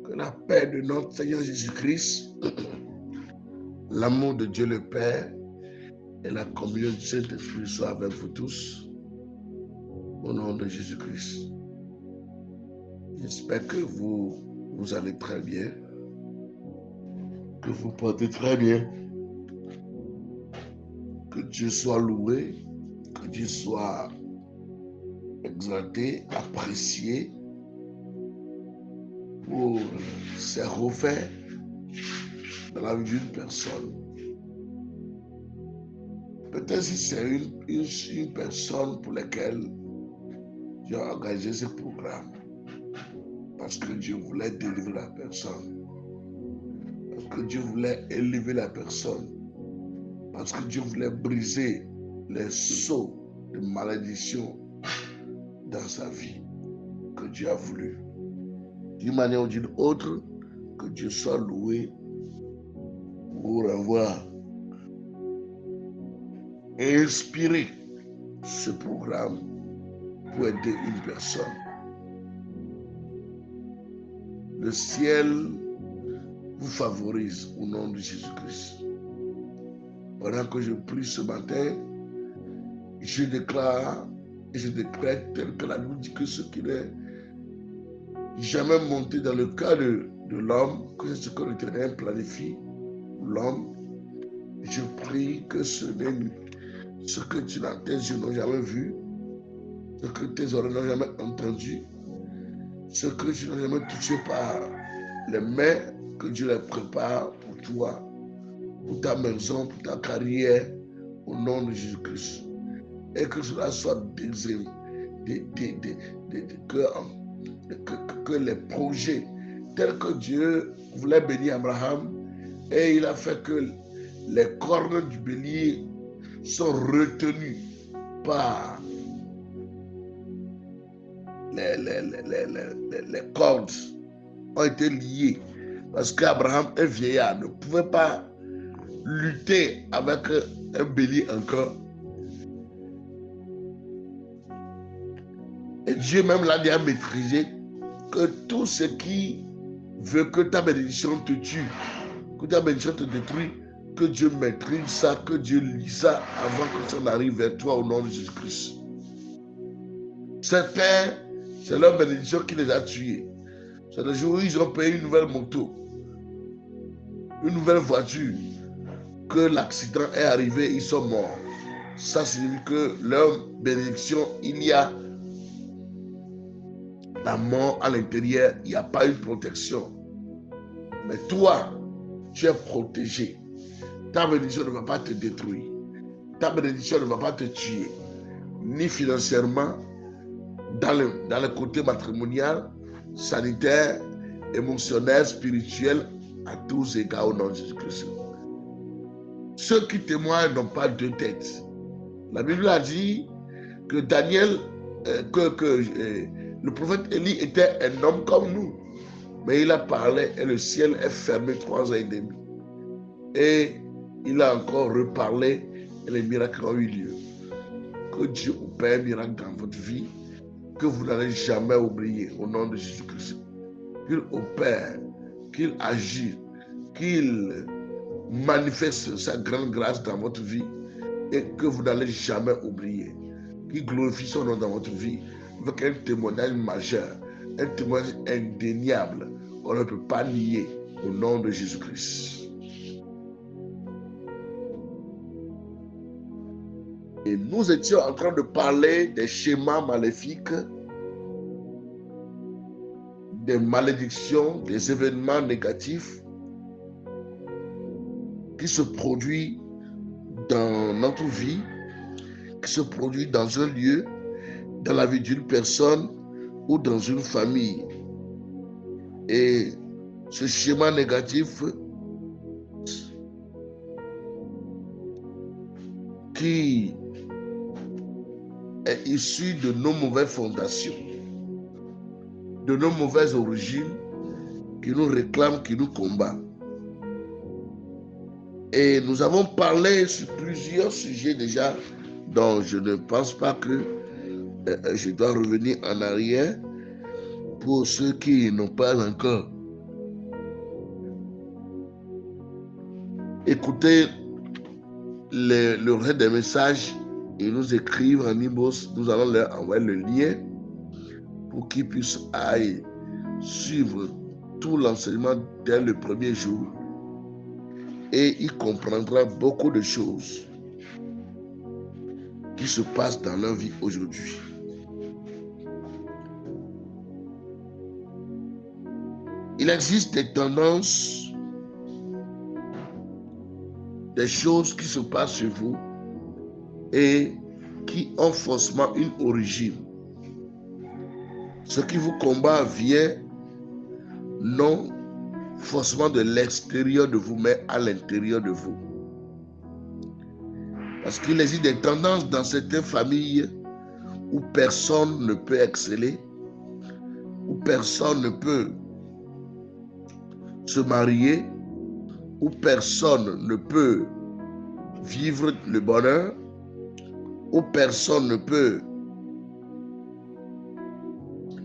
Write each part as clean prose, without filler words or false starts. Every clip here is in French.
Que la paix de notre Seigneur Jésus-Christ, l'amour de Dieu le Père et la communion du Saint-Esprit soient avec vous tous. Au nom de Jésus-Christ. J'espère que vous allez très bien, que vous portez très bien. Que Dieu soit loué, que Dieu soit exalté, apprécié pour ses refaits dans la vie d'une personne. Peut-être si c'est une personne pour laquelle Dieu a engagé ce programme, parce que Dieu voulait délivrer la personne, parce que Dieu voulait élever la personne, parce que Dieu voulait briser les sceaux de malédiction dans sa vie, que Dieu a voulu. D'une manière ou d'une autre, que Dieu soit loué pour avoir inspiré ce programme pour aider une personne. Le ciel vous favorise au nom de Jésus-Christ. Pendant que je prie ce matin, je déclare et je décrète tel que la Bible dit que ce qui n'est jamais monté dans le cœur de l'homme, que c'est ce que l'Éternel planifie pour l'homme. Je prie que ce que tes yeux n'ont jamais vu, ce que tes oreilles n'ont jamais entendu, ce que tu n'as jamais touché par les mains, que Dieu les prépare pour toi, pour ta maison, pour ta carrière, au nom de Jésus-Christ. Et que cela soit que les projets tels que Dieu voulait bénir Abraham, et il a fait que les cornes du bélier sont retenues par les cordes ont été liées, parce qu'Abraham, un vieillard, ne pouvait pas lutter avec un bélier encore. Et Dieu même l'a déjà maîtrisé, que tout ce qui veut que ta bénédiction te tue, que ta bénédiction te détruit, que Dieu maîtrise ça, que Dieu lit ça avant que ça n'arrive vers toi au nom de Jésus-Christ. Certains, c'est leur bénédiction qui les a tués. C'est le jour où ils ont payé une nouvelle moto, une nouvelle voiture, que l'accident est arrivé, ils sont morts. Ça signifie que leur bénédiction, il y a la mort à l'intérieur, il n'y a pas une protection. Mais toi, tu es protégé. Ta bénédiction ne va pas te détruire. Ta bénédiction ne va pas te tuer, ni financièrement, dans le côté matrimonial, sanitaire, émotionnel, spirituel, à tous égards au nom de Jésus-Christ. Ceux qui témoignent n'ont pas deux têtes. La Bible a dit que Daniel, le prophète Élie était un homme comme nous, mais il a parlé et le ciel est fermé 3 ans et demi. Et il a encore reparlé et les miracles ont eu lieu. Que Dieu opère un miracle dans votre vie, que vous n'allez jamais oublier au nom de Jésus-Christ. Qu'il opère, qu'il agit, qu'il manifeste sa grande grâce dans votre vie et que vous n'allez jamais oublier. Qu'il glorifie son nom dans votre vie avec un témoignage majeur, un témoignage indéniable qu'on ne peut pas nier au nom de Jésus-Christ. Et nous étions en train de parler des schémas maléfiques, des malédictions, des événements négatifs qui se produisent dans notre vie, qui se produisent dans un lieu, dans la vie d'une personne ou dans une famille. Et ce schéma négatif qui est issu de nos mauvaises fondations, de nos mauvaises origines, qui nous réclament, qui nous combattent. Et nous avons parlé sur plusieurs sujets déjà, dont je ne pense pas que je dois revenir en arrière. Pour ceux qui n'ont pas encore écouté le reste des messages, ils nous écrivent en inbox, nous allons leur envoyer le lien pour qu'ils puissent aller suivre tout l'enseignement dès le premier jour et ils comprendront beaucoup de choses qui se passent dans leur vie aujourd'hui. Il existe des tendances, des choses qui se passent chez vous et qui ont forcément une origine. Ce qui vous combat vient non forcément de l'extérieur de vous, mais à l'intérieur de vous. Parce qu'il existe des tendances dans certaines familles où personne ne peut exceller, où personne ne peut se marier, où personne ne peut vivre le bonheur, où personne ne peut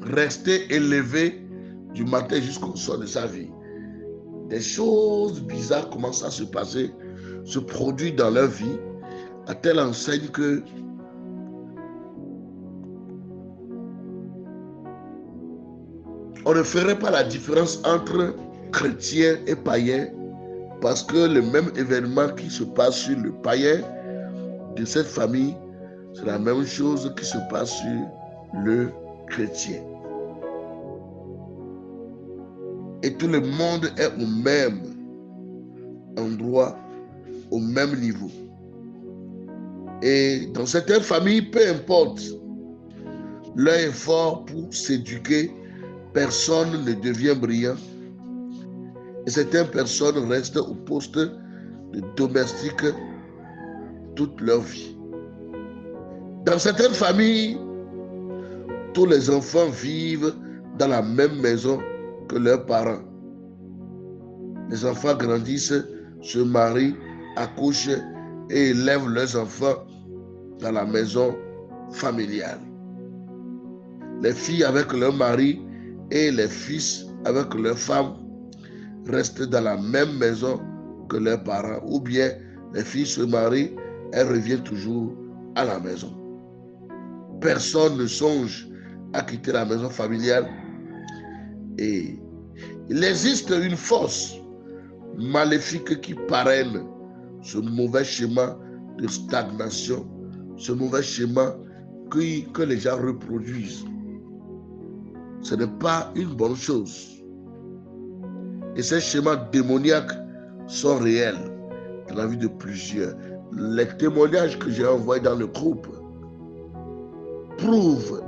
rester élevé du matin jusqu'au soir de sa vie. Des choses bizarres commencent à se passer, se produisent dans leur vie, à telle enseigne que on ne ferait pas la différence entre chrétiens et païens, parce que le même événement qui se passe sur le païen de cette famille, c'est la même chose qui se passe sur le chrétien. Et tout le monde est au même endroit, au même niveau. Et dans certaines familles, peu importe leur effort pour s'éduquer, personne ne devient brillant. Et certaines personnes restent au poste de domestique toute leur vie. Dans certaines familles, tous les enfants vivent dans la même maison que leurs parents. Les enfants grandissent, se marient, accouchent et élèvent leurs enfants dans la maison familiale. Les filles avec leur mari et les fils avec leurs femmes restent dans la même maison que leurs parents. Ou bien les filles se marient, elles reviennent toujours à la maison. Personne ne songe à quitter la maison familiale. Et il existe une force maléfique qui parraine ce mauvais schéma de stagnation, ce mauvais schéma que les gens reproduisent. Ce n'est pas une bonne chose. Et ces schémas démoniaques sont réels dans la vie de plusieurs. Les témoignages que j'ai envoyés dans le groupe prouvent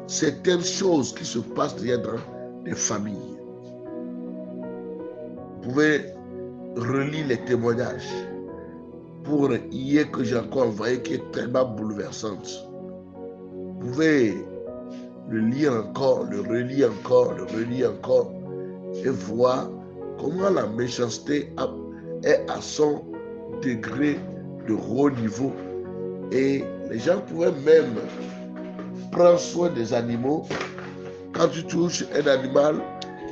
certaines choses qui se passent dans les familles. Vous pouvez relire les témoignages pour hier que j'ai encore envoyé, qui est tellement bouleversante. Vous pouvez le lire encore, le relire encore, le relire encore et voir comment la méchanceté est à son degré de haut niveau. Et les gens pouvaient même prendre soin des animaux. Quand tu touches un animal,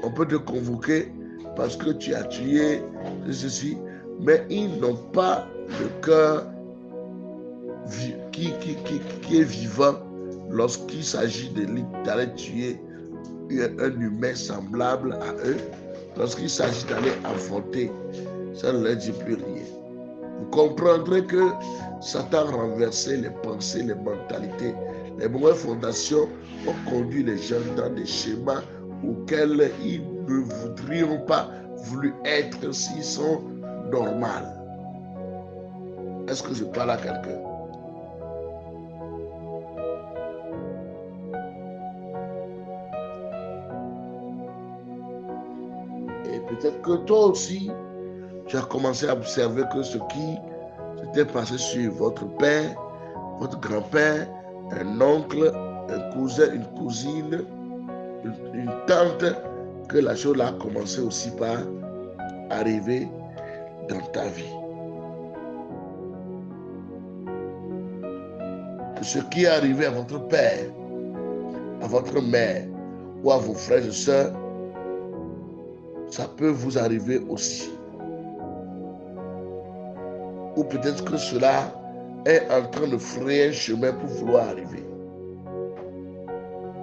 on peut te convoquer parce que tu as tué ceci, mais ils n'ont pas le cœur qui est vivant lorsqu'il s'agit d'aller tuer un humain semblable à eux. Lorsqu'il s'agit d'aller affronter, ça ne leur dit plus rien. Vous comprendrez que Satan a renversé les pensées, les mentalités. Les mauvaises fondations ont conduit les gens dans des schémas auxquels ils ne voudrions pas voulu être s'ils sont normaux. Est-ce que je parle à quelqu'un? Et peut-être que toi aussi, tu as commencé à observer que ce qui s'était passé sur votre père, votre grand-père, un oncle, un cousin, une cousine, une tante, que la chose là a commencé aussi par arriver dans ta vie. Ce qui est arrivé à votre père, à votre mère, ou à vos frères et sœurs, ça peut vous arriver aussi. Ou peut-être que cela est en train de frayer un chemin pour vouloir arriver.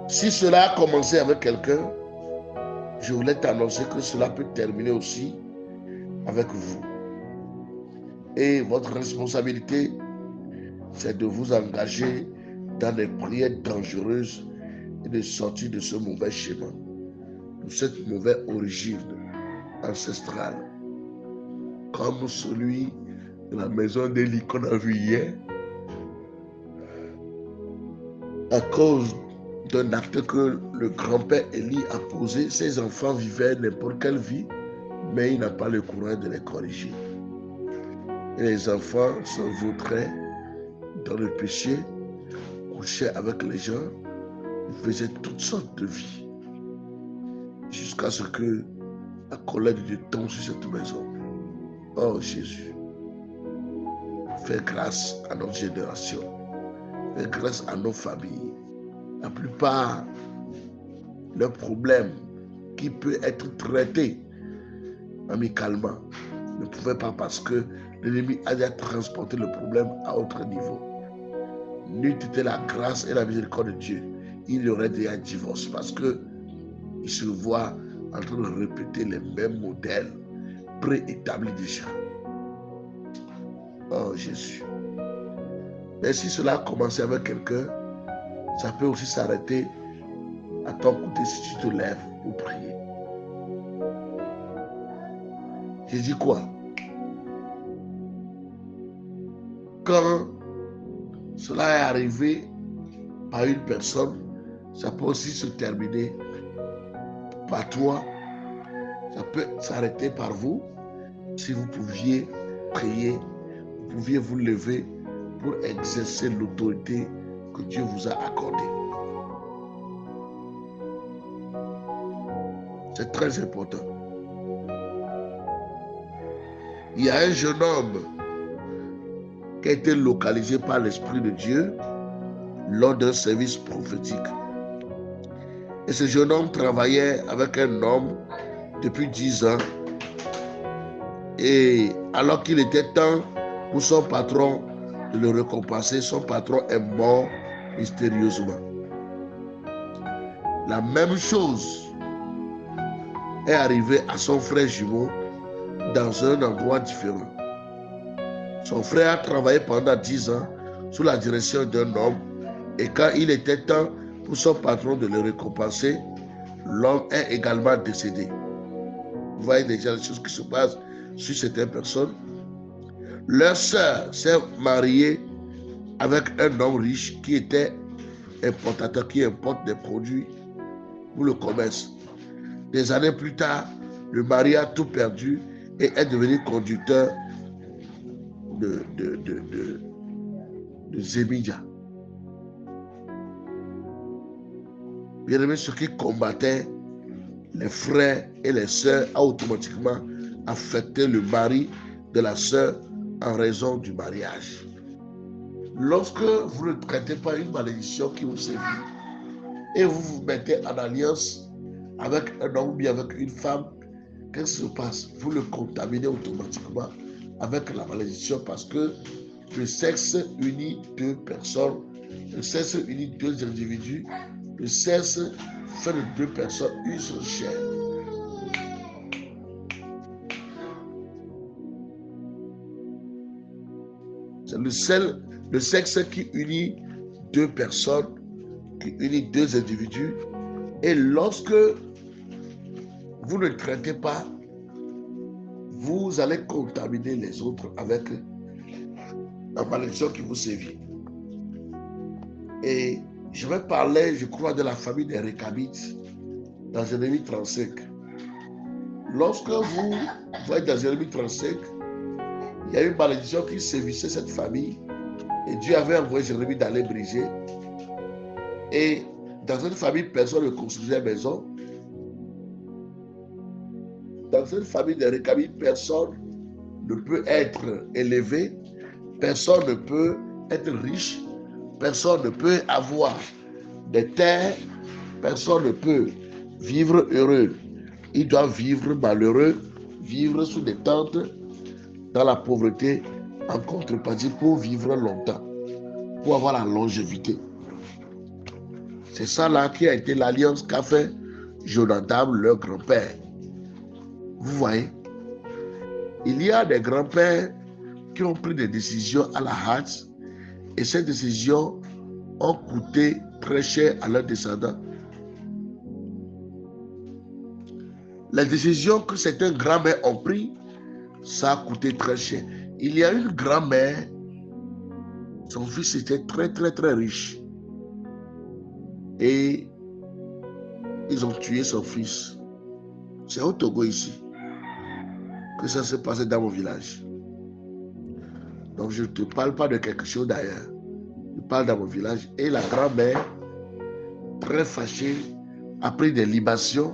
Si cela a commencé avec quelqu'un, je voulais t'annoncer que cela peut terminer aussi avec vous. Et votre responsabilité, c'est de vous engager dans des prières dangereuses et de sortir de ce mauvais schéma, de cette mauvaise origine ancestrale, comme celui de la maison d'Élie qu'on a vu hier, à cause d'un acte que le grand-père Élie a posé. Ses enfants vivaient n'importe quelle vie, mais il n'a pas le courage de les corriger. Et les enfants s'envautraient dans le péché, couchaient avec les gens, ils faisaient toutes sortes de vies, jusqu'à ce que la colère de Dieu tombe sur cette maison. Oh Jésus, fais grâce à notre génération, fais grâce à nos familles. La plupart leurs problèmes qui peut être traité amicalement ne pouvaient pas, parce que l'ennemi a déjà transporté le problème à autre niveau. N'eût été la grâce et la miséricorde de Dieu, il y aurait déjà un divorce, parce que il se voit en train de répéter les mêmes modèles préétablis déjà. Oh Jésus. Mais si cela a commencé avec quelqu'un, ça peut aussi s'arrêter à ton côté si tu te lèves pour prier. J'ai dit quoi? Quand cela est arrivé par une personne, ça peut aussi se terminer par toi. Ça peut s'arrêter par vous. Si vous pouviez prier, vous pouviez vous lever pour exercer l'autorité que Dieu vous a accordée. C'est très important. Il y a un jeune homme qui a été localisé par l'Esprit de Dieu lors d'un service prophétique. Et ce jeune homme travaillait avec un homme depuis 10 ans. Et alors qu'il était temps pour son patron de le récompenser, son patron est mort mystérieusement. La même chose est arrivée à son frère jumeau dans un endroit différent. Son frère a travaillé pendant 10 ans sous la direction d'un homme, et quand il était temps pour son patron de le récompenser, l'homme est également décédé. Vous voyez déjà les choses qui se passent sur certaines personnes. Leur sœur s'est mariée avec un homme riche qui était importateur, qui importe des produits pour le commerce. Des années plus tard, le mari a tout perdu et est devenu conducteur de Zemidja. Bien aimé, ce qui combattait les frères et les sœurs a automatiquement affecté le mari de la sœur en raison du mariage. Lorsque vous ne traitez pas une malédiction qui vous sévit et vous vous mettez en alliance avec un homme ou bien avec une femme, qu'est-ce qui se passe? Vous le contaminez automatiquement avec la malédiction, parce que le sexe unit deux personnes, le sexe unit deux individus, le sexe fait de deux personnes une seule chair. C'est le sexe qui unit deux personnes, qui unit deux individus. Et lorsque vous ne traitez pas, vous allez contaminer les autres avec la malédiction qui vous sévit. Et je vais parler, je crois, de la famille des Récabites dans Jérémie 35. Lorsque vous voyez dans Jérémie 35, il y a une malédiction qui sévissait cette famille, et Dieu avait envoyé Jérémie d'aller briser. Et dans cette famille, personne ne construisait maison. Dans cette famille des Récabites, personne ne peut être élevé, personne ne peut être riche, personne ne peut avoir des terres, personne ne peut vivre heureux. Ils doivent vivre malheureux, vivre sous des tentes, dans la pauvreté, en contrepartie pour vivre longtemps, pour avoir la longévité. C'est ça là qui a été l'alliance qu'a fait Jonadab, leur grand-père. Vous voyez, il y a des grands-pères qui ont pris des décisions à la hâte et ces décisions ont coûté très cher à leurs descendants. Les décisions que certains grands-mères ont prises, ça a coûté très cher. Il y a une grand-mère, son fils était très très très riche. Et ils ont tué son fils. C'est au Togo ici que ça s'est passé dans mon village. Donc je ne te parle pas de quelque chose d'ailleurs. Je parle dans mon village. Et la grand-mère, très fâchée, a pris des libations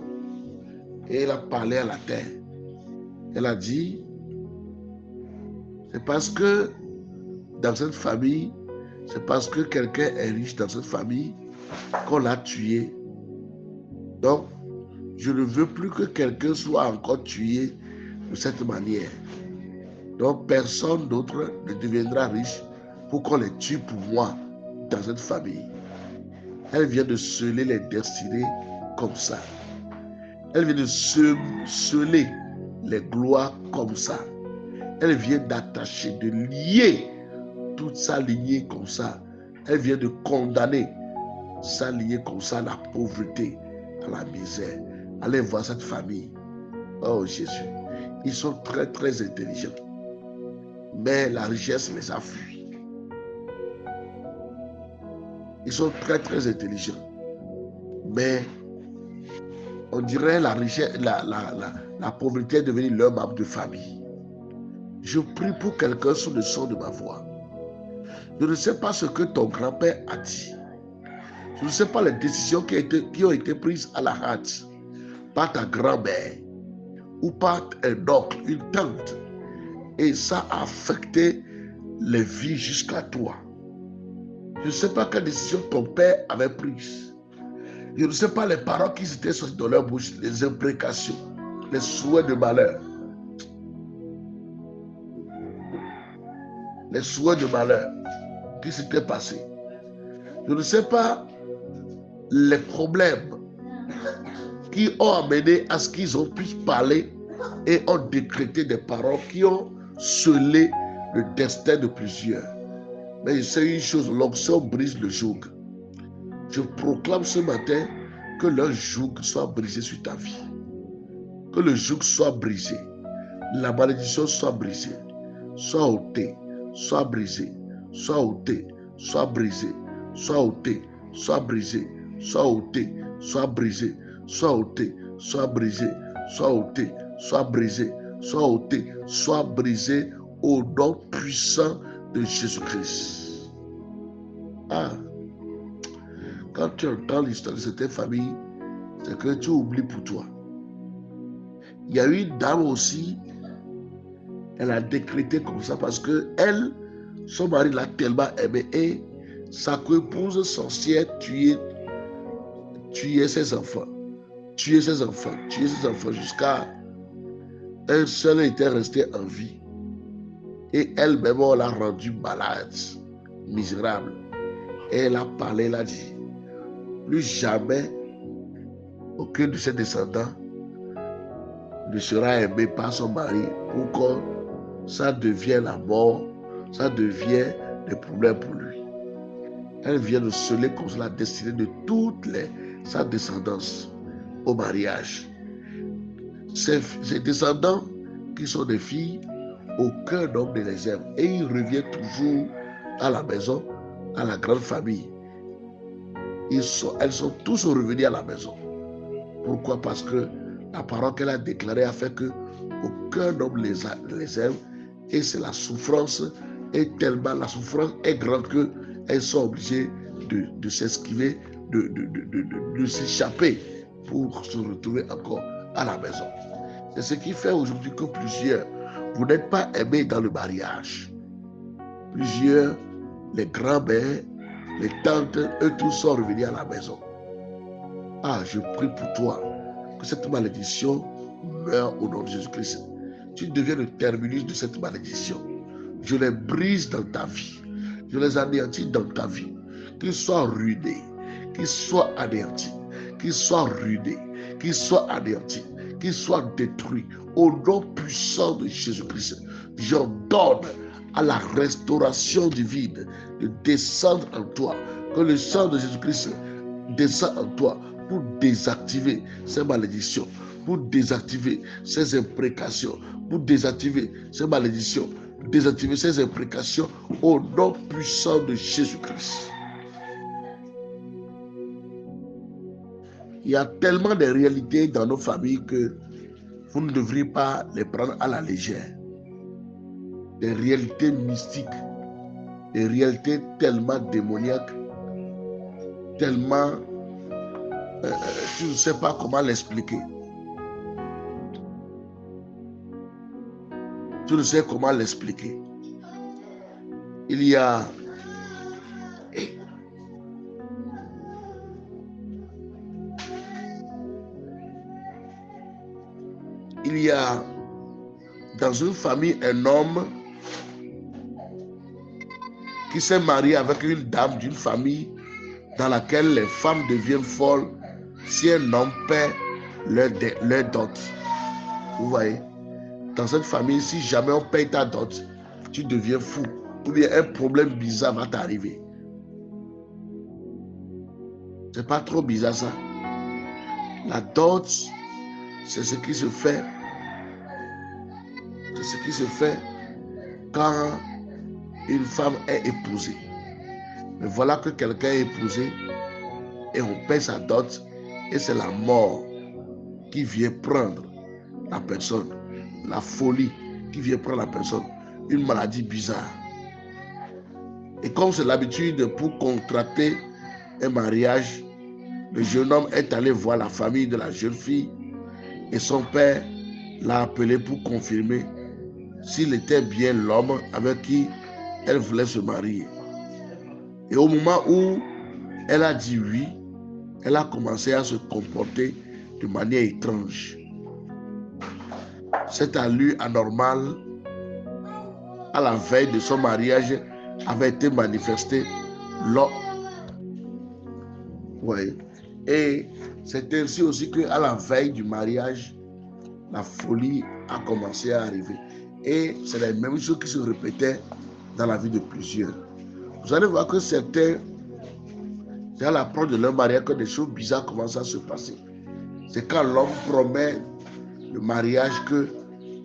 et elle a parlé à la terre. Elle a dit, c'est parce que dans cette famille, c'est parce que quelqu'un est riche dans cette famille qu'on l'a tué. Donc, je ne veux plus que quelqu'un soit encore tué de cette manière. Donc, personne d'autre ne deviendra riche pour qu'on les tue pour moi dans cette famille. Elle vient de sceller les destinées comme ça. Elle vient de sceller les gloires comme ça. Elle vient d'attacher, de lier toute sa lignée comme ça. Elle vient de condamner sa lignée comme ça à la pauvreté, à la misère. Allez voir cette famille. Oh Jésus, ils sont très très intelligents. Mais la richesse les a fuis. Ils sont très très intelligents. Mais on dirait la richesse, la pauvreté est devenue leur membre de famille. Je prie pour quelqu'un sous le son de ma voix. Je ne sais pas ce que ton grand-père a dit. Je ne sais pas les décisions qui ont été prises à la hâte par ta grand-mère ou par un oncle, une tante. Et ça a affecté les vies jusqu'à toi. Je ne sais pas quelle décision ton père avait prise. Je ne sais pas les paroles qui étaient sorties dans leur bouche, les imprécations, les souhaits de malheur. Les souhaits de malheur qui s'étaient passés. Je ne sais pas les problèmes qui ont amené à ce qu'ils ont pu parler et ont décrété des paroles qui ont scellé le destin de plusieurs. Mais je sais une chose, l'onction brise le joug. Je proclame ce matin que leur joug soit brisé sur ta vie. Que le joug soit brisé. La malédiction soit brisée. Soit ôtée. Soit brisée. Soit ôtée. Soit brisée. Soit ôtée. Soit brisée. Soit ôtée. Soit brisée. Soit ôtée. Soit brisée. Soit ôtée. Soit brisée. Soit ôtée. Soit brisée au nom puissant de Jésus-Christ. Ah, quand tu entends l'histoire de cette famille, c'est que tu oublies pour toi. Il y a une dame aussi, elle a décrété comme ça parce que elle, son mari l'a tellement aimé et sa co-épouse sorcière tuer ses enfants. Tuer ses enfants jusqu'à un seul était resté en vie. Et elle-même, on l'a rendu malade, misérable. Et elle a parlé, elle a dit, plus jamais aucun de ses descendants ne sera aimé par son mari pour que ça devienne la mort, ça devienne des problèmes pour lui. Elle vient de sceller comme ça la destinée de toute sa descendance au mariage. Ses descendants qui sont des filles, aucun homme ne les aime. Et ils reviennent toujours à la maison, à la grande famille. Elles sont tous revenus à la maison. Pourquoi? Parce que la parole qu'elle a déclarée a fait que aucun homme les aime. Et c'est la souffrance est tellement, la souffrance est grande qu'elles sont obligées de s'esquiver, de s'échapper pour se retrouver encore à la maison. C'est ce qui fait aujourd'hui que plusieurs, vous n'êtes pas aimés dans le mariage. Plusieurs, les grands-mères, les tantes, eux tous sont revenus à la maison. Ah, je prie pour toi. que cette malédiction meure au nom de Jésus-Christ. Tu deviens le terminus de cette malédiction. Je les brise dans ta vie. Je les anéantis dans ta vie. Qu'ils soient ruinés, qu'ils soient anéantis, qu'ils soient ruinés, qu'ils soient anéantis, qu'ils soient détruits. Au nom puissant de Jésus-Christ, j'ordonne à la restauration divine de descendre en toi. Que le sang de Jésus-Christ descende en toi pour désactiver ces malédictions, pour désactiver ces imprécations, pour désactiver ces malédictions, désactiver ces imprécations au nom puissant de Jésus-Christ. Il y a tellement de réalités dans nos familles que vous ne devriez pas les prendre à la légère. Des réalités mystiques, des réalités tellement démoniaques, tellement... tu ne sais pas comment l'expliquer. Tu ne sais comment l'expliquer. Il y a... Il y a dans une famille un homme qui s'est marié avec une dame d'une famille dans laquelle les femmes deviennent folles si un homme perd leur dot. Vous voyez? Dans cette famille, si jamais on paye ta dot, tu deviens fou. Ou bien un problème bizarre va t'arriver. C'est pas trop bizarre ça? La dot, c'est ce qui se fait. C'est ce qui se fait quand une femme est épousée. Mais voilà que quelqu'un est épousé et on paie sa dot et c'est la mort qui vient prendre la personne. La folie qui vient prendre la personne. Une maladie bizarre. Et comme c'est l'habitude pour contracter un mariage, le jeune homme est allé voir la famille de la jeune fille et son père l'a appelé pour confirmer s'il était bien l'homme avec qui elle voulait se marier. Et au moment où elle a dit oui, elle a commencé à se comporter de manière étrange. Cette allure anormale à la veille de son mariage avait été manifestée lors. Ouais. Et c'est ainsi aussi qu'à la veille du mariage, la folie a commencé à arriver. Et c'est la même chose qui se répétait dans la vie de plusieurs. Vous allez voir que certains, c'est à l'approche de leur mariage que des choses bizarres commencent à se passer. C'est quand l'homme promet le mariage que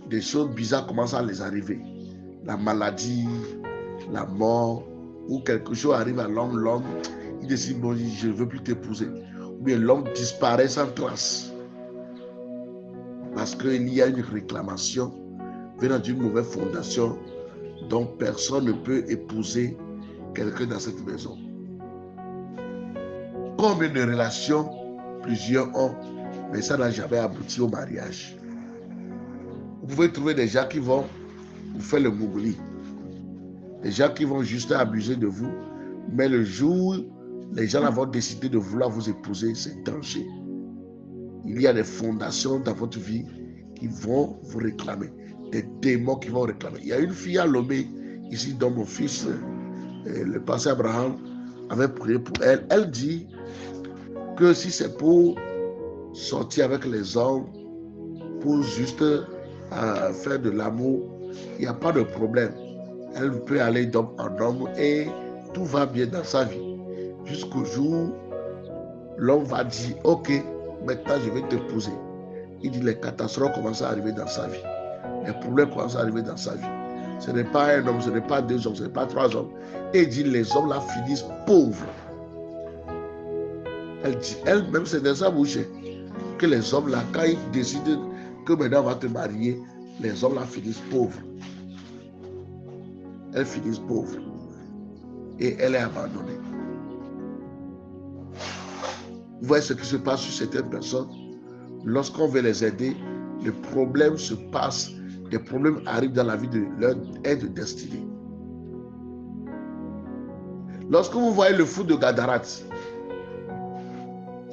des choses bizarres commencent à les arriver. La maladie, la mort, ou quelque chose arrive à l'homme, il décide, bon, je ne veux plus t'épouser. Ou bien l'homme disparaît sans trace. Parce qu'il y a une réclamation venant d'une mauvaise fondation dont personne ne peut épouser quelqu'un dans cette maison. Combien de relations plusieurs ont, mais ça n'a jamais abouti au mariage. Vous pouvez trouver des gens qui vont vous faire le mougli. Des gens qui vont juste abuser de vous, mais le jour où les gens vont décider de vouloir vous épouser, c'est danger. Il y a des fondations dans votre vie qui vont vous réclamer, des démons qui vont réclamer. Il y a une fille à Lomé, ici, dont mon fils, le pasteur Abraham, avait prié pour elle. Elle dit que si c'est pour sortir avec les hommes, pour juste faire de l'amour, il n'y a pas de problème. Elle peut aller d'homme en homme et tout va bien dans sa vie. Jusqu'au jour où l'homme va dire, ok, maintenant je vais t'épouser. Il dit, les catastrophes commencent à arriver dans sa vie. Les problèmes commencent à arriver dans sa vie. Ce n'est pas un homme, ce n'est pas deux hommes, ce n'est pas trois hommes. Et il dit, les hommes là finissent pauvres. Elle dit, elle-même, c'est dans sa bouche que les hommes là, quand ils décident que maintenant on va te marier, les hommes là finissent pauvres. Elles finissent pauvres. Et elle est abandonnée. Vous voyez ce qui se passe sur certaines personnes. Lorsqu'on veut les aider, les problèmes se passent, des problèmes arrivent dans la vie de leur aide destinée. Lorsque vous voyez le fou de Gadarat,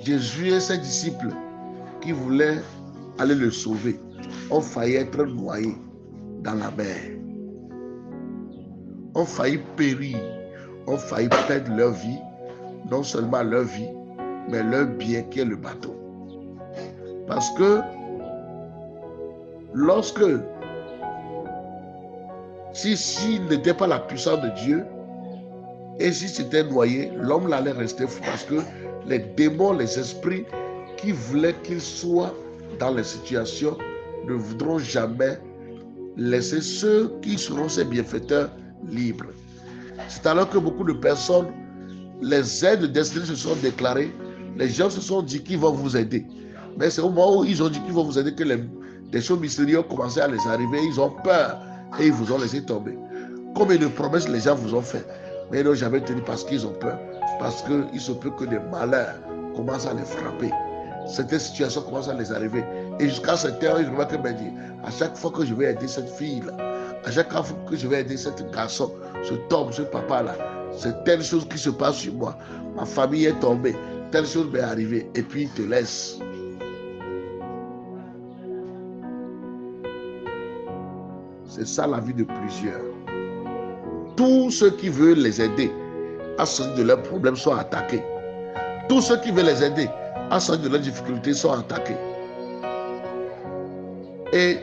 Jésus et ses disciples qui voulaient aller le sauver ont failli être noyés dans la mer, ont failli périr, ont failli perdre leur vie, non seulement leur vie, mais leur bien qui est le bateau. Parce que s'il n'était pas la puissance de Dieu, et si c'était noyé, l'homme allait rester fou, parce que les démons, les esprits qui voulaient qu'il soit dans les situations ne voudront jamais laisser ceux qui seront ses bienfaiteurs libres. C'est alors que beaucoup de personnes, les aides destinées se sont déclarées, les gens se sont dit qu'ils vont vous aider. Mais c'est au moment où ils ont dit qu'ils vont vous aider que des choses mystérieuses ont commencé à les arriver, ils ont peur et ils vous ont laissé tomber. Combien de promesses les gens vous ont fait, mais ils n'ont jamais tenu parce qu'ils ont peur, parce qu'il se peut que des malheurs commencent à les frapper. Certaines situations commencent à les arriver. Et jusqu'à ce temps, ils remarquent me dire, à chaque fois que je vais aider cette fille-là, à chaque fois que je vais aider cet garçon, cet homme, ce papa-là, c'est telle chose qui se passe sur moi. Ma famille est tombée, telle chose m'est arrivée, et puis il te laisse. C'est ça la vie de plusieurs. Tous ceux qui veulent les aider à sortir de leurs problèmes sont attaqués. Tous ceux qui veulent les aider à sortir de leurs difficultés sont attaqués. Et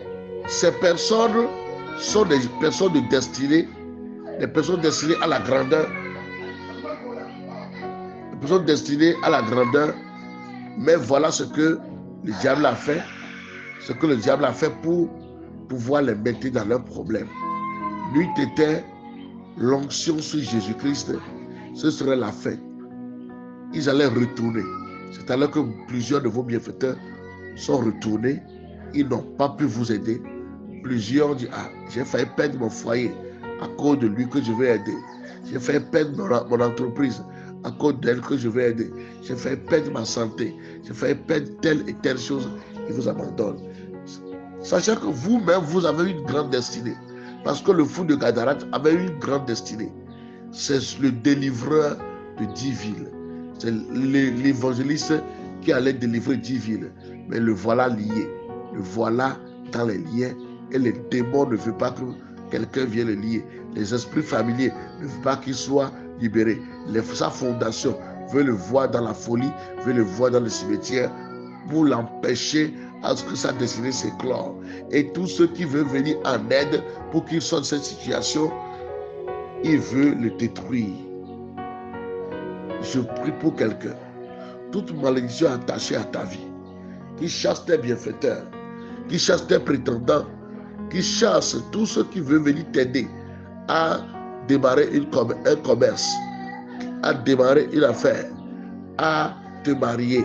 ces personnes sont des personnes destinées, des personnes destinées à la grandeur, des personnes destinées à la grandeur. Mais voilà ce que le diable a fait, ce que le diable a fait pour pouvoir les mettre dans leurs problèmes. Lui était l'onction sur Jésus-Christ, ce serait la fête. Ils allaient retourner. C'est alors que plusieurs de vos bienfaiteurs sont retournés. Ils n'ont pas pu vous aider. Plusieurs ont dit, ah, j'ai failli perdre mon foyer à cause de lui que je vais aider. J'ai failli perdre mon entreprise à cause d'elle que je vais aider. J'ai failli perdre ma santé. J'ai failli perdre telle et telle chose. Ils vous abandonnent. Sachant que vous-même, vous avez une grande destinée. Parce que le fou de Gadara avait une grande destinée. C'est le délivreur de 10 villes. C'est l'évangéliste qui allait délivrer 10 villes. Mais le voilà lié. Le voilà dans les liens. Et les démons ne veulent pas que quelqu'un vienne le lier. Les esprits familiers ne veulent pas qu'il soit libéré. Sa fondation veut le voir dans la folie, veut le voir dans le cimetière pour l'empêcher à ce que sa destinée s'éclore. Et tous ceux qui veulent venir en aide pour qu'il sorte de cette situation, il veut le détruire. Je prie pour quelqu'un. Toute malédiction attachée à ta vie, qui chasse tes bienfaiteurs, qui chasse tes prétendants, qui chasse tous ceux qui veulent venir t'aider à démarrer un commerce, à démarrer une affaire, à te marier,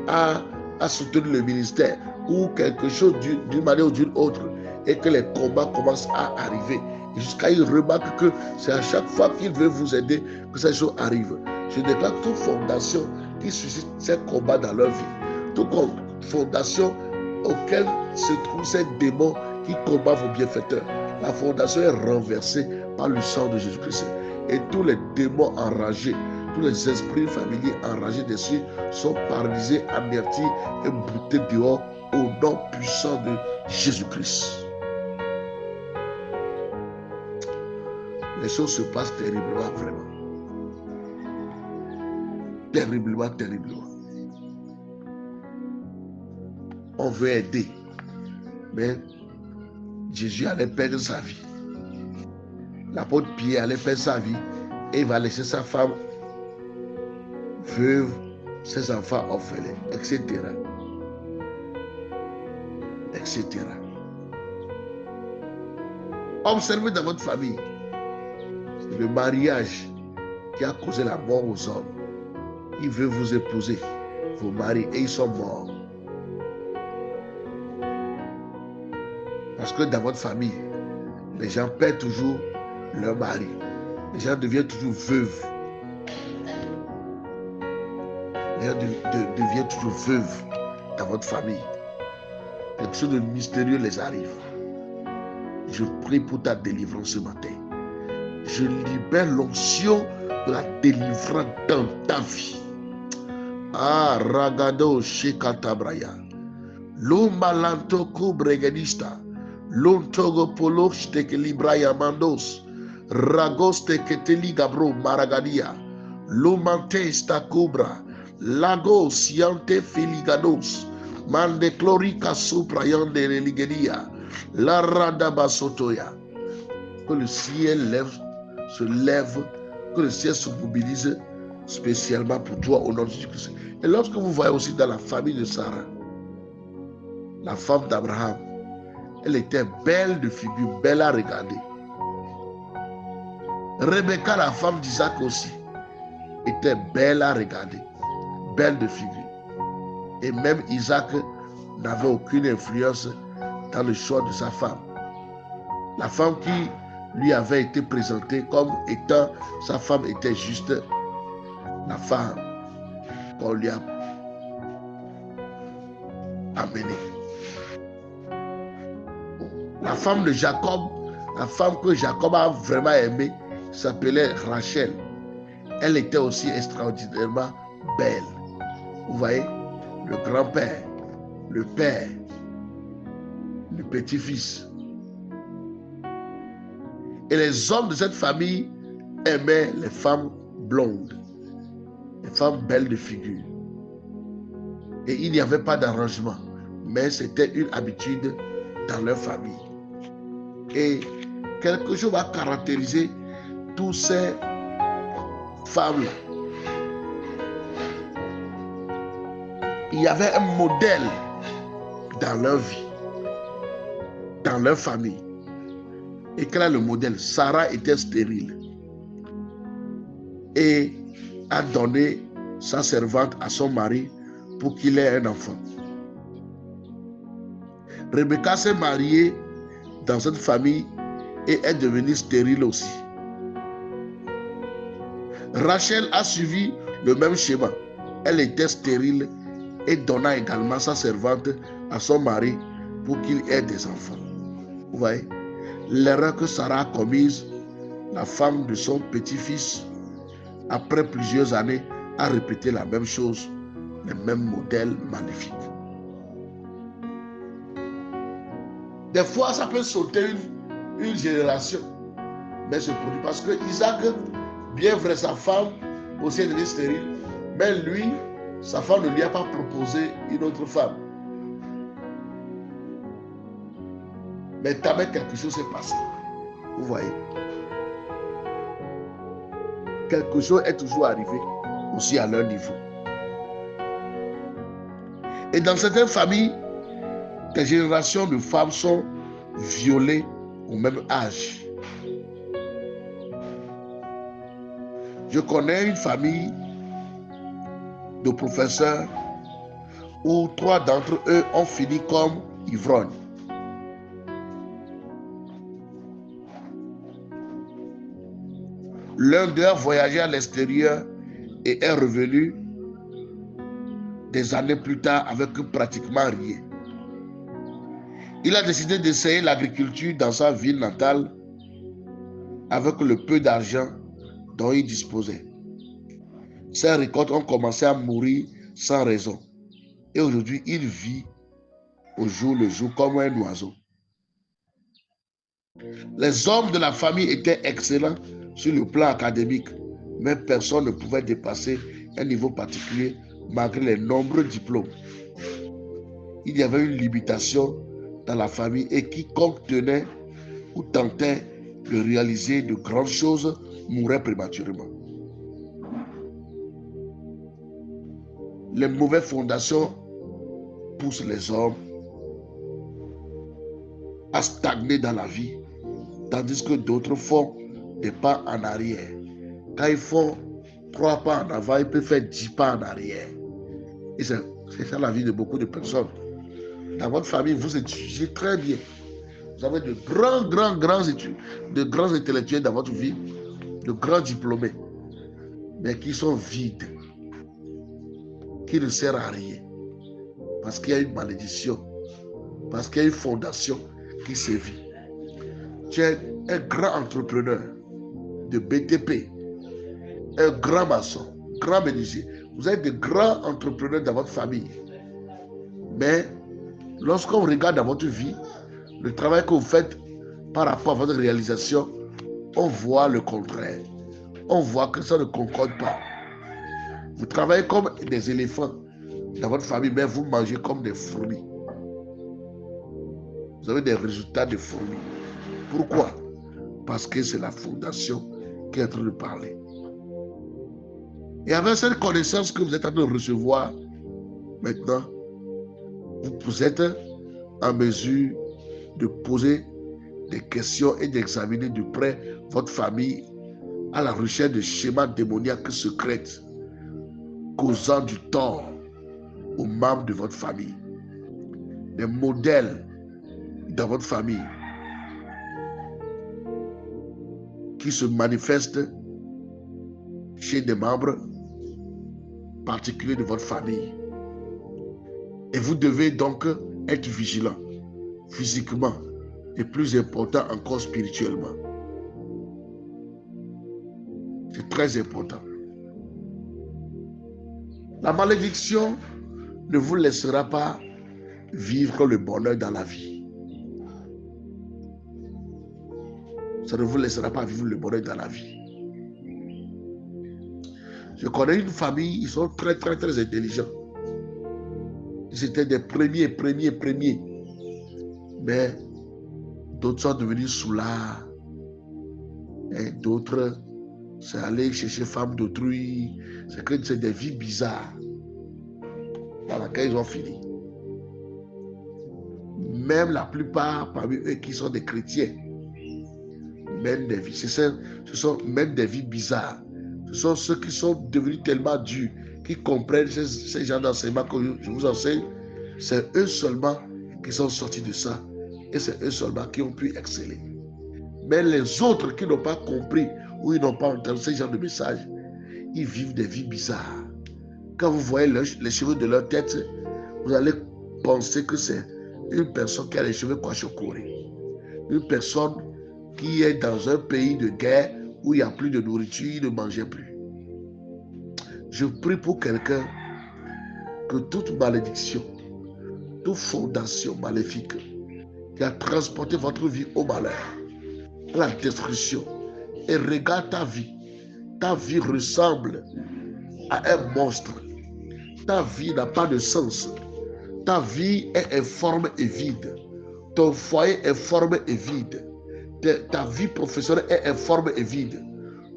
à soutenir le ministère ou quelque chose d'une manière ou d'une autre, et que les combats commencent à arriver. Jusqu'à il remarque que c'est à chaque fois qu'il veut vous aider que ces choses arrivent. Je déclare toute fondation qui suscite ces combats dans leur vie, toute fondation auquel se trouvent ces démons qui combattent vos bienfaiteurs. La fondation est renversée par le sang de Jésus-Christ. Et tous les démons enragés, tous les esprits familiers enragés dessus sont paralysés, anéantis et boutés dehors au nom puissant de Jésus-Christ. Les choses se passent terriblement, vraiment. Terriblement, terriblement. On veut aider, mais Jésus allait perdre sa vie. L'apôtre Pierre allait perdre sa vie et il va laisser sa femme veuve, ses enfants orphelins, etc. etc. Observez dans votre famille, c'est le mariage qui a causé la mort aux hommes. Il veut vous épouser, vos maris, et ils sont morts. Parce que dans votre famille, les gens perdent toujours leur mari. Les gens deviennent toujours veuves. Les gens deviennent toujours veuves dans votre famille. Quelque chose de mystérieux les arrive. Je prie pour ta délivrance ce matin. Je libère l'onction de la délivrance dans ta vie. Ah, Ragado Shekatabraya. Lumalanto kubregedista. Lontogo polo steke libraya mandos. Ragoste keteli gabro maragadia. Lumante sta cobra. Lagos yante filigados. Mande clorica supra yande religedia. La rada basotoya. Que le ciel se lève, que le ciel se mobilise spécialement pour toi au nom de Jésus-Christ. Et lorsque vous voyez aussi dans la famille de Sarah, la femme d'Abraham, elle était belle de figure, belle à regarder. Rebecca, la femme d'Isaac aussi, était belle à regarder, belle de figure. Et même Isaac n'avait aucune influence dans le choix de sa femme. La femme qui lui avait été présentée comme étant sa femme était juste la femme qu'on lui a amenée. La femme de Jacob, la femme que Jacob a vraiment aimée, s'appelait Rachel. Elle était aussi extraordinairement belle. Vous voyez, le grand-père, le père, le petit-fils. Et les hommes de cette famille aimaient les femmes blondes, les femmes belles de figure. Et il n'y avait pas d'arrangement, mais c'était une habitude dans leur famille. Et quelque chose va caractériser tous ces femmes-là. Il y avait un modèle dans leur vie, dans leur famille. Et quel est le modèle? Sarah était stérile et a donné sa servante à son mari pour qu'il ait un enfant. Rebecca s'est mariée dans cette famille et est devenue stérile aussi. Rachel a suivi le même schéma. Elle était stérile et donna également sa servante à son mari pour qu'il ait des enfants. Vous voyez? L'erreur que Sarah a commise, la femme de son petit-fils, après plusieurs années, a répété la même chose, le même modèle magnifique. Des fois, ça peut sauter une génération, mais c'est produit parce que Isaac, bien vrai, sa femme aussi est stérile, mais lui, sa femme ne lui a pas proposé une autre femme. Mais jamais quelque chose s'est passé. Vous voyez? Quelque chose est toujours arrivé aussi à leur niveau. Et dans certaines familles, des générations de femmes sont violées au même âge. Je connais une famille de professeurs où 3 d'entre eux ont fini comme ivrognes. L'un d'eux a voyagé à l'extérieur et est revenu des années plus tard avec pratiquement rien. Il a décidé d'essayer l'agriculture dans sa ville natale avec le peu d'argent dont il disposait. Ses récoltes ont commencé à mourir sans raison. Et aujourd'hui, il vit au jour le jour comme un oiseau. Les hommes de la famille étaient excellents sur le plan académique, mais personne ne pouvait dépasser un niveau particulier malgré les nombreux diplômes. Il y avait une limitation dans la famille et quiconque tenait ou tentait de réaliser de grandes choses mourait prématurément. Les mauvaises fondations poussent les hommes à stagner dans la vie, tandis que d'autres font des pas en arrière. Quand ils font 3 pas en avant, ils peuvent faire 10 pas en arrière. Et c'est ça la vie de beaucoup de personnes. Dans votre famille, vous étudiez très bien. Vous avez de grands études, de grands intellectuels dans votre vie, de grands diplômés, mais qui sont vides, qui ne servent à rien. Parce qu'il y a une malédiction, parce qu'il y a une fondation qui sévit. Tu es un grand entrepreneur de BTP, un grand maçon, grand menuisier. Vous êtes de grands entrepreneurs dans votre famille. Mais Lorsqu'on regarde dans votre vie, le travail que vous faites par rapport à votre réalisation, on voit le contraire. On voit que ça ne concorde pas. Vous travaillez comme des éléphants dans votre famille, mais vous mangez comme des fourmis. Vous avez des résultats de fourmis. Pourquoi? Parce que c'est la fondation qui est en train de parler. Et avec cette connaissance que vous êtes en train de recevoir maintenant, vous êtes en mesure de poser des questions et d'examiner de près votre famille à la recherche de schémas démoniaques secrets causant du tort aux membres de votre famille. Des modèles dans votre famille qui se manifestent chez des membres particuliers de votre famille. Et vous devez donc être vigilant physiquement et plus important encore spirituellement. C'est très important. La malédiction ne vous laissera pas vivre le bonheur dans la vie. Ça ne vous laissera pas vivre le bonheur dans la vie. Je connais une famille, ils sont très intelligents. Ils étaient des premiers. Mais d'autres sont devenus soulards. Et d'autres, c'est aller chercher femme d'autrui. C'est des vies bizarres dans lesquelles ils ont fini. Même la plupart parmi eux qui sont des chrétiens mènent des vies. Ce sont même des vies bizarres. Ce sont ceux qui sont devenus tellement durs, qui comprennent ces genres d'enseignements que je vous enseigne. C'est eux seulement qui sont sortis de ça. Et c'est eux seulement qui ont pu exceller. Mais les autres qui n'ont pas compris ou ils n'ont pas entendu ce genre de message, ils vivent des vies bizarres. Quand vous voyez les cheveux de leur tête, vous allez penser que c'est une personne qui a les cheveux kwashiorkor. Une personne qui est dans un pays de guerre où il n'y a plus de nourriture, il ne mangeait plus. Je prie pour quelqu'un que toute malédiction, toute fondation maléfique qui a transporté votre vie au malheur, à la destruction, et regarde ta vie. Ta vie ressemble à un monstre. Ta vie n'a pas de sens. Ta vie est informe et vide. Ton foyer est informe et vide. Ta vie professionnelle est informe et vide.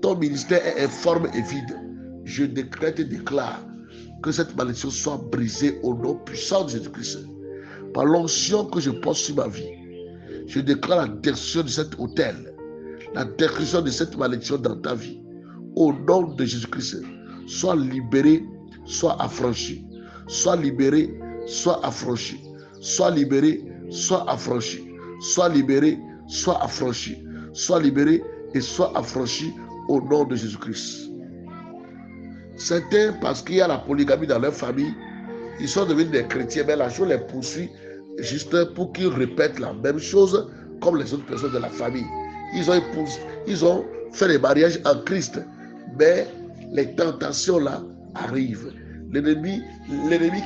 Ton ministère est informe et vide. Je décrète et déclare que cette malédiction soit brisée au nom puissant de Jésus-Christ. Par l'onction que je porte sur ma vie, je déclare la destruction de cet hôtel, la destruction de cette malédiction dans ta vie. Au nom de Jésus-Christ, sois libéré, sois affranchi. Sois libéré, sois affranchi. Sois libéré, sois affranchi. Sois libéré, sois affranchi. Sois libéré et sois affranchi au nom de Jésus-Christ. Certains, parce qu'il y a la polygamie dans leur famille, ils sont devenus des chrétiens, mais la chose les poursuit juste pour qu'ils répètent la même chose comme les autres personnes de la famille. Ils ont fait les mariages en Christ, mais les tentations là arrivent. L'ennemi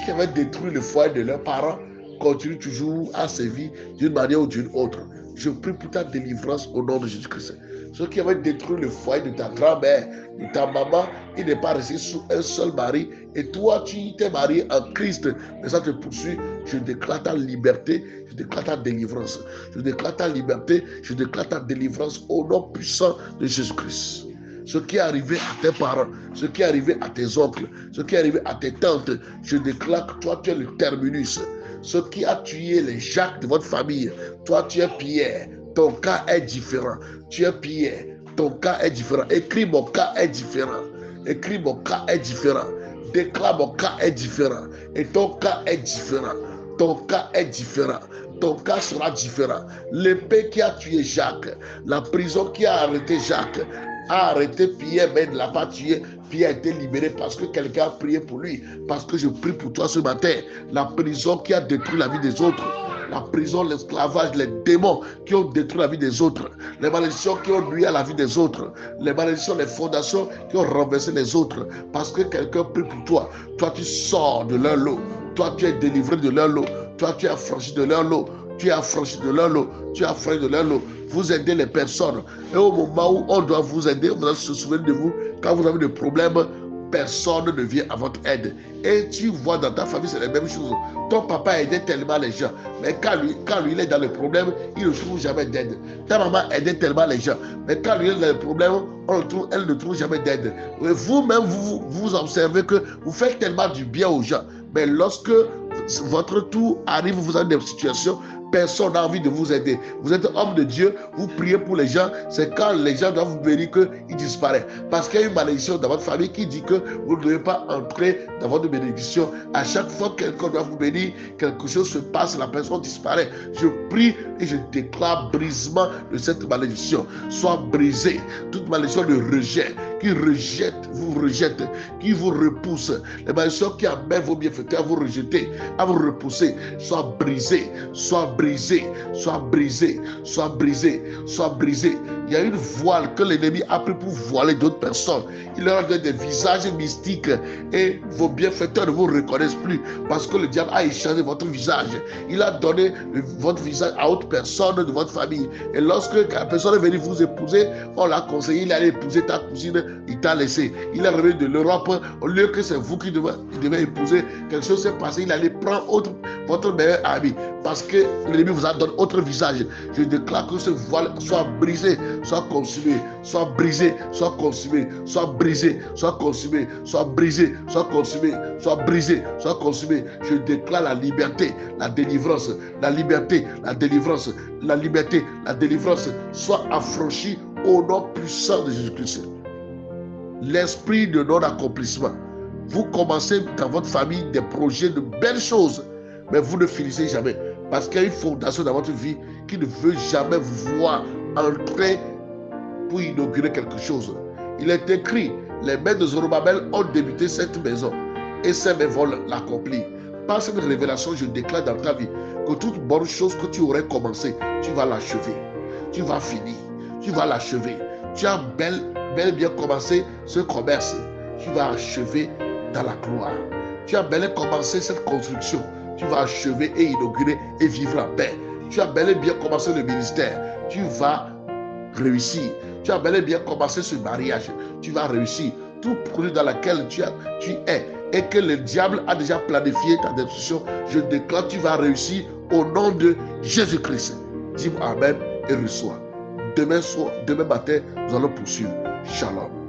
qui avait détruit le foyer de leurs parents continue toujours à sévir d'une manière ou d'une autre. Je prie pour ta délivrance au nom de Jésus-Christ. Ceux qui avaient détruit le foyer de ta grand-mère, de ta maman, il n'est pas resté sous un seul mari. Et toi, tu t'es marié en Christ, mais ça te poursuit. Je déclare ta liberté, je déclare ta délivrance. Je déclare ta liberté, je déclare ta délivrance au nom puissant de Jésus-Christ. Ce qui est arrivé à tes parents, ce qui est arrivé à tes oncles, ce qui est arrivé à tes tantes, je déclare que toi, tu es le terminus. Ce qui a tué les Jacques de votre famille, toi, tu es Pierre. Ton cas est différent. Tu es Pierre. Ton cas est différent. Écris mon cas est différent. Écris mon cas est différent. Déclare mon cas est différent. Et ton cas est différent. Ton cas est différent. Ton cas sera différent. L'épée qui a tué Jacques, la prison qui a arrêté Jacques, a arrêté Pierre, mais ne l'a pas tué. Pierre a été libéré parce que quelqu'un a prié pour lui. Parce que je prie pour toi ce matin. La prison qui a détruit la vie des autres, la prison, l'esclavage, les démons qui ont détruit la vie des autres, les malédictions qui ont nuit à la vie des autres, les malédictions, les fondations qui ont renversé les autres, parce que quelqu'un prie pour toi. Toi, tu sors de leur lot. Toi, tu es délivré de leur lot. Toi, tu as franchi de leur lot. Tu as franchi de leur lot. Tu as franchi de leur lot. Vous aidez les personnes. Et au moment où on doit vous aider, on doit se souvenir de vous. Quand vous avez des problèmes, personne ne vient à votre aide. Et tu vois dans ta famille, c'est la même chose. Ton papa aidait tellement les gens. Mais quand lui il est dans le problème, il ne trouve jamais d'aide. Ta maman aidait tellement les gens. Mais quand lui il est dans le problème, elle ne trouve jamais d'aide. Vous-même, vous observez que vous faites tellement du bien aux gens. Mais lorsque votre tour arrive, vous avez des situations, personne n'a envie de vous aider. Vous êtes homme de Dieu, vous priez pour les gens, c'est quand les gens doivent vous bénir qu'ils disparaissent. Parce qu'il y a une malédiction dans votre famille qui dit que vous ne devez pas entrer dans votre bénédiction. À chaque fois que quelqu'un doit vous bénir, quelque chose se passe, la personne disparaît. Je prie et je déclare brisement de cette malédiction. Soit brisée. Toute malédiction de rejet, qui vous rejette, qui vous repousse. Les malédictions qui amènent vos bienfaiteurs à vous rejeter, à vous repousser, soit brisée, soit brisé, soit brisé, soit brisé, soit brisé. Il y a une voile que l'ennemi a pris pour voiler d'autres personnes. Il leur a donné des visages mystiques et vos bienfaiteurs ne vous reconnaissent plus parce que le diable a échangé votre visage. Il a donné votre visage à autre personne de votre famille. Et lorsque la personne est venue vous épouser, on l'a conseillé, il allait épouser ta cousine, il t'a laissé. Il est revenu de l'Europe, au lieu que c'est vous qui devez épouser, quelque chose s'est passé, il allait prendre votre meilleur ami parce que l'ennemi vous a donné autre visage. Je déclare que ce voile soit brisé, soit consumé, soit brisé, soit consumé, soit brisé, soit consumé, soit brisé, soit consumé, soit brisé, soit consumé. Je déclare la liberté, la délivrance, la liberté, la délivrance, la liberté, la délivrance soit affranchie au nom puissant de Jésus-Christ. L'esprit de non-accomplissement. Vous commencez dans votre famille des projets de belles choses, mais vous ne finissez jamais. Parce qu'il y a une fondation dans votre vie qui ne veut jamais vous voir entrer pour inaugurer quelque chose. Il est écrit, les mains de Zorobabel ont débuté cette maison et ces mains vont l'accomplir. Par cette révélation, je déclare dans ta vie que toute bonne chose que tu aurais commencé, tu vas l'achever. Tu vas finir. Tu vas l'achever. Tu as bel et bien commencé ce commerce. Tu vas achever dans la gloire. Tu as bel et bien commencé cette construction. Tu vas achever et inaugurer et vivre la paix. Tu as bel et bien commencé le ministère. Tu vas réussir. Tu as bel et bien commencé ce mariage. Tu vas réussir. Tout produit dans lequel tu es et que le diable a déjà planifié ta destruction, je déclare tu vas réussir au nom de Jésus-Christ. Dis-moi Amen et reçois. Demain matin, nous allons poursuivre. Shalom.